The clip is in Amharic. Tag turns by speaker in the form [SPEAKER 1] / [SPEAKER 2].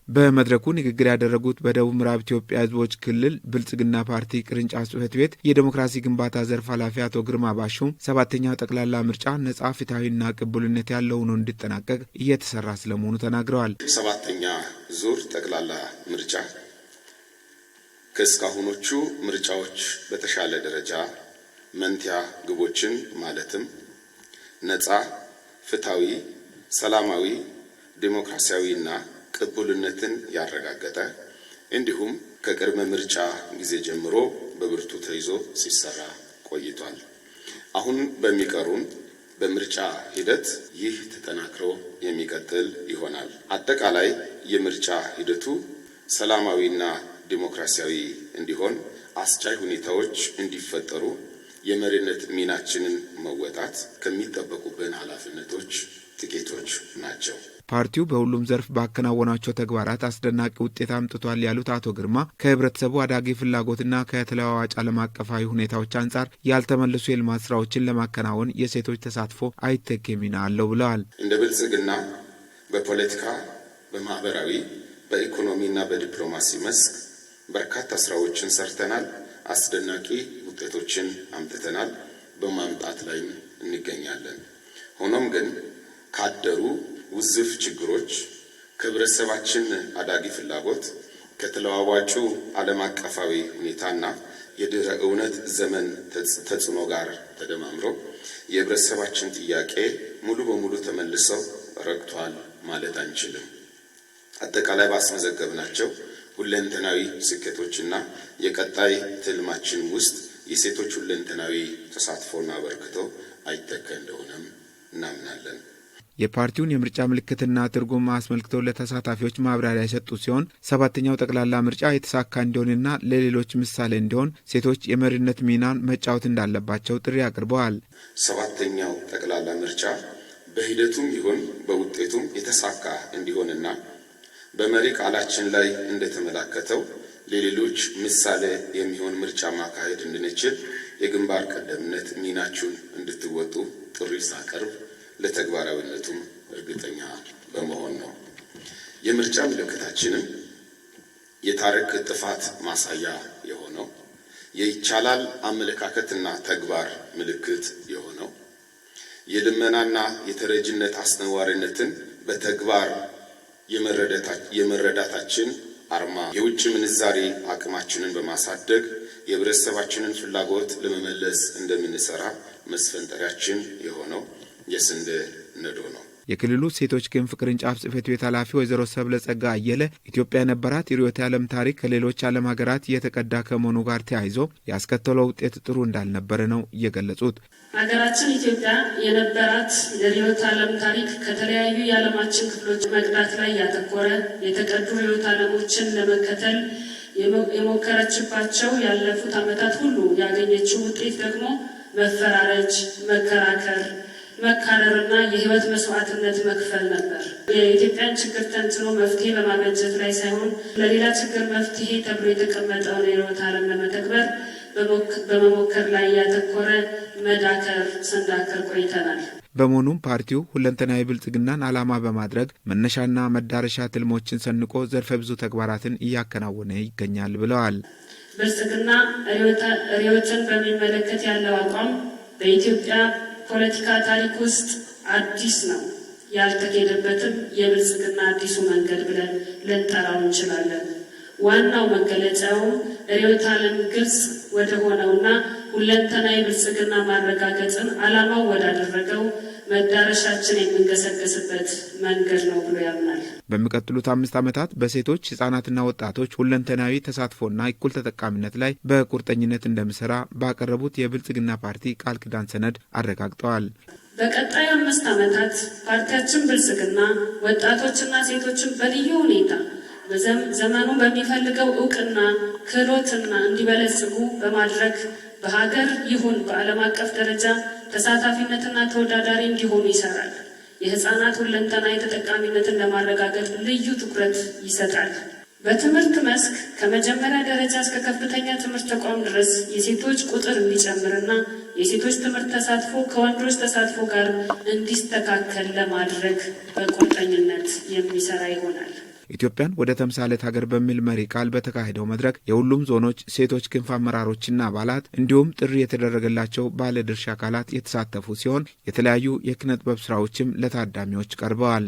[SPEAKER 1] በመድረኩ ንግግር ያደረጉት በደቡብ ምዕራብ ኢትዮጵያ ሕዝቦች ክልል ብልጽግና ፓርቲ ቅርንጫፍ ጽሕፈት ቤት የዲሞክራሲ ግንባታ ዘርፍ ኃላፊ አቶ ግርማ ባሹ ሰባተኛው ጠቅላላ ምርጫ ነጻ ፍትሐዊና ቅቡልነት ያለው ሆኖ እንዲጠናቀቅ እየተሰራ ስለመሆኑ ተናግረዋል።
[SPEAKER 2] ሰባተኛ ዙር ጠቅላላ ምርጫ ከእስካሁኖቹ ምርጫዎች በተሻለ ደረጃ መንቲያ ግቦችን ማለትም ነጻ ፍትሐዊ፣ ሰላማዊ፣ ዲሞክራሲያዊና ቅቡልነትን ያረጋገጠ እንዲሁም ከቅድመ ምርጫ ጊዜ ጀምሮ በብርቱ ተይዞ ሲሰራ ቆይቷል። አሁን በሚቀሩን በምርጫ ሂደት ይህ ተጠናክሮ የሚቀጥል ይሆናል። አጠቃላይ የምርጫ ሂደቱ ሰላማዊና ዲሞክራሲያዊ እንዲሆን አስቻይ ሁኔታዎች እንዲፈጠሩ የመሪነት ሚናችንን መወጣት ከሚጠበቁብን ኃላፊነቶች ጥቂቶች ናቸው።
[SPEAKER 1] ፓርቲው በሁሉም ዘርፍ ባከናወናቸው ተግባራት አስደናቂ ውጤት አምጥቷል ያሉት አቶ ግርማ ከህብረተሰቡ አዳጊ ፍላጎትና ከተለዋዋጭ ዓለም አቀፋዊ ሁኔታዎች አንጻር ያልተመለሱ የልማት ስራዎችን ለማከናወን የሴቶች ተሳትፎ አይተኬ ሚና አለው ብለዋል።
[SPEAKER 2] እንደ ብልጽግና በፖለቲካ፣ በማህበራዊ፣ በኢኮኖሚና በዲፕሎማሲ መስክ በርካታ ስራዎችን ሰርተናል። አስደናቂ ውጤቶችን አምጥተናል። በማምጣት ላይ እንገኛለን። ሆኖም ግን ካደሩ ውዝፍ ችግሮች ከህብረተሰባችን አዳጊ ፍላጎት ከተለዋዋጩ ዓለም አቀፋዊ ሁኔታና የድህረ እውነት ዘመን ተጽዕኖ ጋር ተደማምሮ የህብረተሰባችን ጥያቄ ሙሉ በሙሉ ተመልሰው ረግቷል ማለት አንችልም። አጠቃላይ ባስመዘገብናቸው ሁለንተናዊ ስኬቶችና የቀጣይ ትልማችን ውስጥ የሴቶች ሁለንተናዊ ተሳትፎና አበርክቶ አይተካ እንደሆነም እናምናለን።
[SPEAKER 1] የፓርቲውን የምርጫ ምልክትና ትርጉም አስመልክተው ለተሳታፊዎች ማብራሪያ የሰጡ ሲሆን ሰባተኛው ጠቅላላ ምርጫ የተሳካ እንዲሆንና ለሌሎች ምሳሌ እንዲሆን ሴቶች የመሪነት ሚናን መጫወት እንዳለባቸው ጥሪ አቅርበዋል።
[SPEAKER 2] ሰባተኛው ጠቅላላ ምርጫ በሂደቱም ይሁን በውጤቱም የተሳካ እንዲሆንና በመሪ ቃላችን ላይ እንደተመላከተው ለሌሎች ምሳሌ የሚሆን ምርጫ ማካሄድ እንድንችል የግንባር ቀደምነት ሚናችሁን እንድትወጡ ጥሪ ሳቀርብ ለተግባራዊነቱም እርግጠኛ በመሆን ነው። የምርጫ ምልክታችንም የታሪክ ጥፋት ማሳያ የሆነው የይቻላል አመለካከትና ተግባር ምልክት የሆነው የልመናና የተረጅነት አስነዋሪነትን በተግባር የመረዳታችን አርማ የውጭ ምንዛሬ አቅማችንን በማሳደግ የህብረተሰባችንን ፍላጎት ለመመለስ እንደምንሰራ መስፈንጠሪያችን የሆነው የስንዴ ነዶ ነው።
[SPEAKER 1] የክልሉ ሴቶች ክንፍ ቅርንጫፍ ጽሕፈት ቤት ኃላፊ ወይዘሮ ሰብለ ጸጋ አየለ ኢትዮጵያ የነበራት የርዕዮተ ዓለም ታሪክ ከሌሎች ዓለም ሀገራት እየተቀዳ ከመሆኑ ጋር ተያይዞ ያስከተለው ውጤት ጥሩ እንዳልነበረ ነው እየገለጹት።
[SPEAKER 3] ሀገራችን ኢትዮጵያ የነበራት የርዕዮተ ዓለም ታሪክ ከተለያዩ የዓለማችን ክፍሎች መቅዳት ላይ ያተኮረ የተቀዱ ርዕዮተ ዓለሞችን ለመከተል የሞከረችባቸው ያለፉት ዓመታት ሁሉ ያገኘችው ውጤት ደግሞ መፈራረጅ፣ መካረርና የህይወት መስዋዕትነት መክፈል ነበር። የኢትዮጵያን ችግር ተንትኖ መፍትሄ በማበጀት ላይ ሳይሆን ለሌላ ችግር መፍትሄ ተብሎ የተቀመጠውን የርዕዮተ ዓለም ለመተግበር በመሞከር ላይ ያተኮረ መዳከር ስንዳከር ቆይተናል።
[SPEAKER 1] በመሆኑም ፓርቲው ሁለንተናዊ ብልጽግናን ዓላማ በማድረግ መነሻና መዳረሻ ትልሞችን ሰንቆ ዘርፈ ብዙ ተግባራትን እያከናወነ ይገኛል ብለዋል።
[SPEAKER 3] ብልጽግና ርዕዮትን በሚመለከት ያለው አቋም በኢትዮጵያ ፖለቲካ ታሪክ ውስጥ አዲስ ነው። ያልተሄደበትም የብልጽግና አዲሱ መንገድ ብለን ልንጠራው እንችላለን። ዋናው መገለጫው ርዕዮተ ዓለም ግልጽ ወደ ሆነውና ሁለንተናዊ ብልጽግና ማረጋገጥን ዓላማው ወዳደረገው መዳረሻችን የምንገሰገስበት መንገድ ነው ብሎ ያምናል።
[SPEAKER 1] በሚቀጥሉት 5 ዓመታት በሴቶች ሕፃናትና ወጣቶች ሁለንተናዊ ተሳትፎና እኩል ተጠቃሚነት ላይ በቁርጠኝነት እንደሚሰራ ባቀረቡት የብልጽግና ፓርቲ ቃል ኪዳን ሰነድ አረጋግጠዋል።
[SPEAKER 3] በቀጣይ 5 ዓመታት ፓርቲያችን ብልጽግና ወጣቶችና ሴቶችን በልዩ ሁኔታ ዘመኑ በሚፈልገው እውቅና ክህሎትና እንዲበለጽጉ በማድረግ በሀገር ይሁን በዓለም አቀፍ ደረጃ ተሳታፊነትና ተወዳዳሪ እንዲሆኑ ይሰራል። የህፃናት ሁለንተናዊ ተጠቃሚነትን ለማረጋገጥ ልዩ ትኩረት ይሰጣል። በትምህርት መስክ ከመጀመሪያ ደረጃ እስከ ከፍተኛ ትምህርት ተቋም ድረስ የሴቶች ቁጥር እንዲጨምርና የሴቶች ትምህርት ተሳትፎ ከወንዶች ተሳትፎ ጋር እንዲስተካከል ለማድረግ በቁርጠኝነት የሚሰራ ይሆናል።
[SPEAKER 1] ኢትዮጵያን ወደ ተምሳሌት ሀገር በሚል መሪ ቃል በተካሄደው መድረክ የሁሉም ዞኖች ሴቶች ክንፍ አመራሮችና አባላት እንዲሁም ጥሪ የተደረገላቸው ባለድርሻ አካላት የተሳተፉ ሲሆን የተለያዩ የኪነ ጥበብ ስራዎችም ለታዳሚዎች ቀርበዋል።